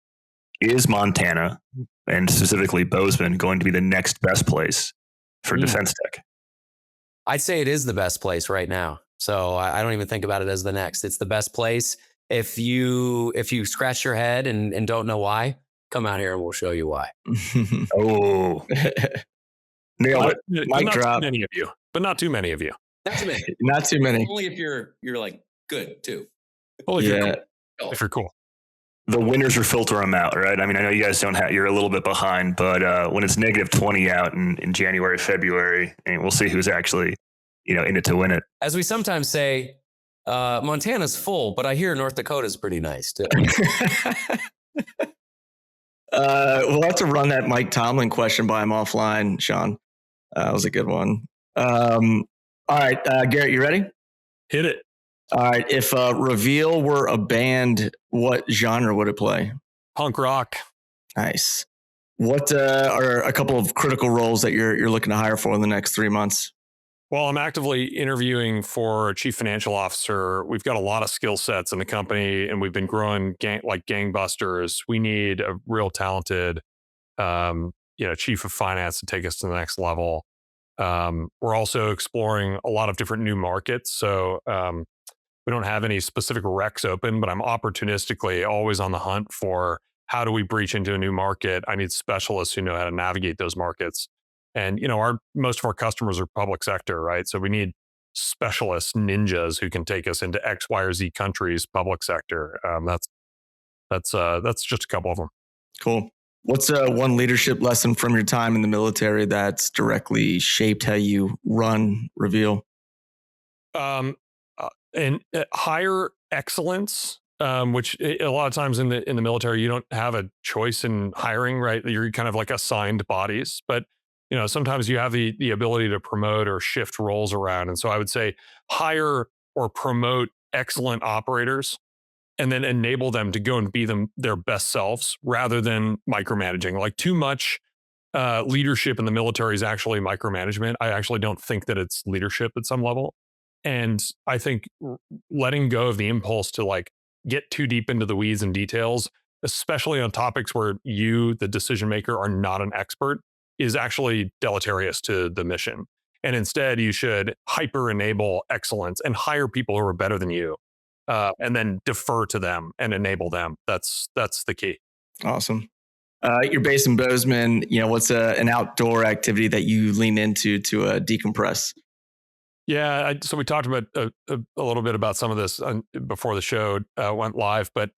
Speaker 2: Is Montana, and specifically Bozeman, going to be the next best place for defense tech?
Speaker 3: I'd say it is the best place right now. So I don't even think about it as the next. It's the best place. If you scratch your head and don't know why, come out here and we'll show you why.
Speaker 2: Oh, nailed it.
Speaker 1: Mic drop.
Speaker 4: Not too many of you.
Speaker 3: Not too many.
Speaker 1: Not too many.
Speaker 3: Only if you're like good too.
Speaker 4: Well, if you're cool.
Speaker 2: The winners will filter them out, right? I mean, I know you guys you're a little bit behind, but when it's -20 out in January, February, and we'll see who's actually, in it to win it.
Speaker 3: As we sometimes say, Montana's full, but I hear North Dakota's pretty nice too.
Speaker 1: We'll have to run that Mike Tomlin question by him offline, Sean. That was a good one. All right, Garrett, you ready?
Speaker 4: Hit it.
Speaker 1: All right. If Reveal were a band, what genre would it play?
Speaker 4: Punk rock.
Speaker 1: Nice. What are a couple of critical roles that you're looking to hire for in the next 3 months?
Speaker 4: Well, I'm actively interviewing for a chief financial officer. We've got a lot of skill sets in the company, and we've been growing like gangbusters. We need a real talented, chief of finance to take us to the next level. We're also exploring a lot of different new markets. So we don't have any specific recs open, but I'm opportunistically always on the hunt for how do we breach into a new market. I need specialists who know how to navigate those markets. And, most of our customers are public sector, right? So we need specialists, ninjas who can take us into X, Y, or Z countries, public sector. That's just a couple of them.
Speaker 1: Cool. What's one leadership lesson from your time in the military that's directly shaped how you run Reveal?
Speaker 4: And higher excellence, which a lot of times in the military, you don't have a choice in hiring, right? You're kind of like assigned bodies, but sometimes you have the ability to promote or shift roles around. And so I would say hire or promote excellent operators and then enable them to go and be their best selves rather than micromanaging. Like too much leadership in the military is actually micromanagement. I actually don't think that it's leadership at some level. And I think letting go of the impulse to like get too deep into the weeds and details, especially on topics where you, the decision maker, are not an expert, is actually deleterious to the mission. And instead, you should hyper enable excellence and hire people who are better than you, and then defer to them and enable them. That's the key.
Speaker 1: Awesome. You're based in Bozeman. What's an outdoor activity that you lean into to decompress?
Speaker 4: Yeah, so we talked about a little bit about some of this before the show went live, but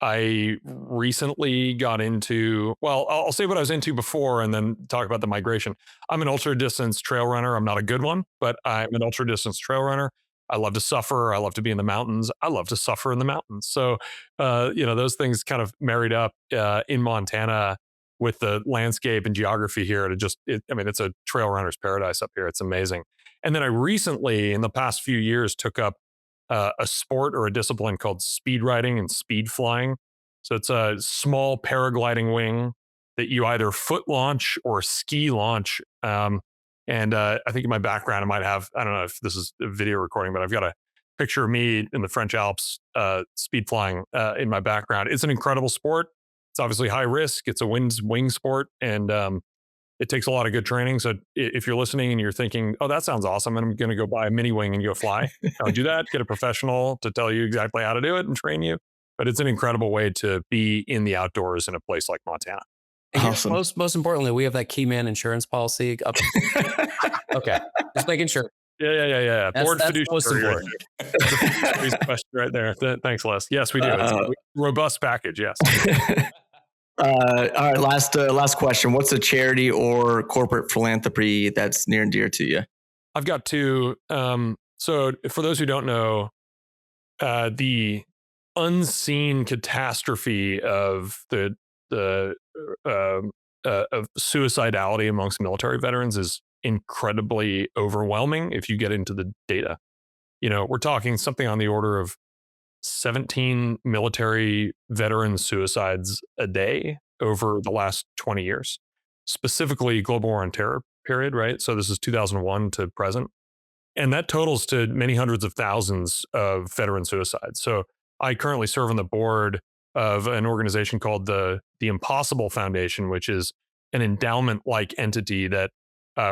Speaker 4: I recently got into, well, I'll say what I was into before and then talk about the migration. I'm an ultra distance trail runner. I'm not a good one, but I'm an ultra distance trail runner. I love to suffer. I love to be in the mountains. I love to suffer in the mountains. So, those things kind of married up in Montana with the landscape and geography here. It's a trail runner's paradise up here. It's amazing. And then I recently, in the past few years, took up a sport or a discipline called speed riding and speed flying. So it's a small paragliding wing that you either foot launch or ski launch. And I think in my background, I might have, I don't know if this is a video recording, but I've got a picture of me in the French Alps speed flying in my background. It's an incredible sport. It's obviously high risk. It's a wing sport. And it takes a lot of good training. So if you're listening and you're thinking, oh, that sounds awesome, and I'm going to go buy a mini wing and go fly, don't do that. Get a professional to tell you exactly how to do it and train you. But it's an incredible way to be in the outdoors in a place like Montana.
Speaker 1: Awesome.
Speaker 3: Most importantly, we have that key man insurance policy up. Okay, just making sure.
Speaker 4: Yeah. Board fiduciary.
Speaker 3: Right,
Speaker 4: that's a fiduciary's question right there. Thanks, Les. Yes, we do. It's a robust package. Yes.
Speaker 1: All right. Last question. What's a charity or corporate philanthropy that's near and dear to you?
Speaker 4: I've got two. So for those who don't know, the unseen catastrophe of of suicidality amongst military veterans is incredibly overwhelming if you get into the data. We're talking something on the order of 17 military veteran suicides a day over the last 20 years, specifically global war on terror period, right? So this is 2001 to present. And that totals to many hundreds of thousands of veteran suicides. So I currently serve on the board of an organization called the Impossible Foundation, which is an endowment-like entity that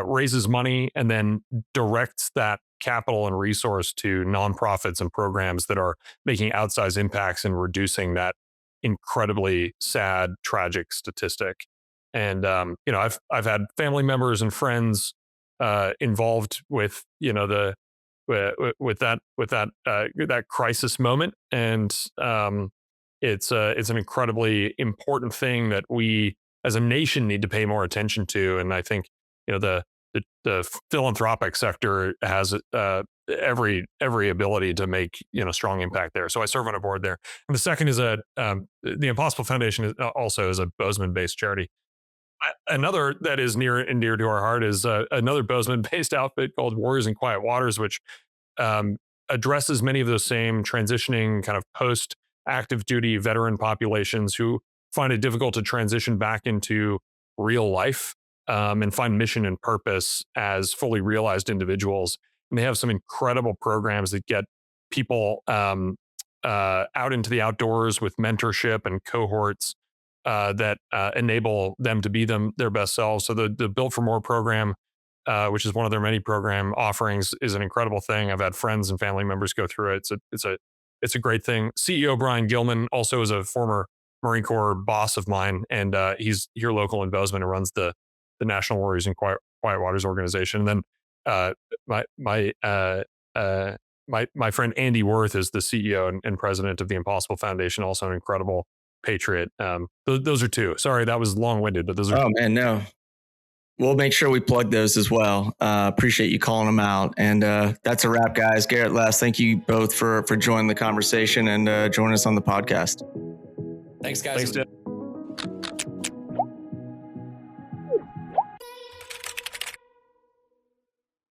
Speaker 4: raises money and then directs that capital and resource to nonprofits and programs that are making outsized impacts in reducing that incredibly sad, tragic statistic. And I've had family members and friends involved with that crisis moment, and it's an incredibly important thing that we as a nation need to pay more attention to. And I think the philanthropic sector has every ability to make strong impact there. So I serve on a board there. And the second is the Impossible Foundation is a Bozeman-based charity. Another that is near and dear to our heart is another Bozeman-based outfit called Warriors in Quiet Waters, which addresses many of those same transitioning kind of post-active duty veteran populations who find it difficult to transition back into real life and find mission and purpose as fully realized individuals. And they have some incredible programs that get people out into the outdoors with mentorship and cohorts that enable them to be their best selves. So the Built for More program, which is one of their many program offerings, is an incredible thing. I've had friends and family members go through it. It's a great thing. CEO Brian Gilman also is a former Marine Corps boss of mine, and he's here local in Bozeman and runs the National Warriors in Quiet Waters organization. And then my friend Andy Worth is the CEO and president of the Impossible Foundation, also an incredible patriot. Those are two. Sorry, that was long-winded, but those are.
Speaker 1: Oh man, no. We'll make sure we plug those as well. Appreciate you calling them out. And that's a wrap, guys. Garrett, Les, thank you both for joining the conversation and joining us on the podcast.
Speaker 3: Thanks, guys.
Speaker 4: Thanks,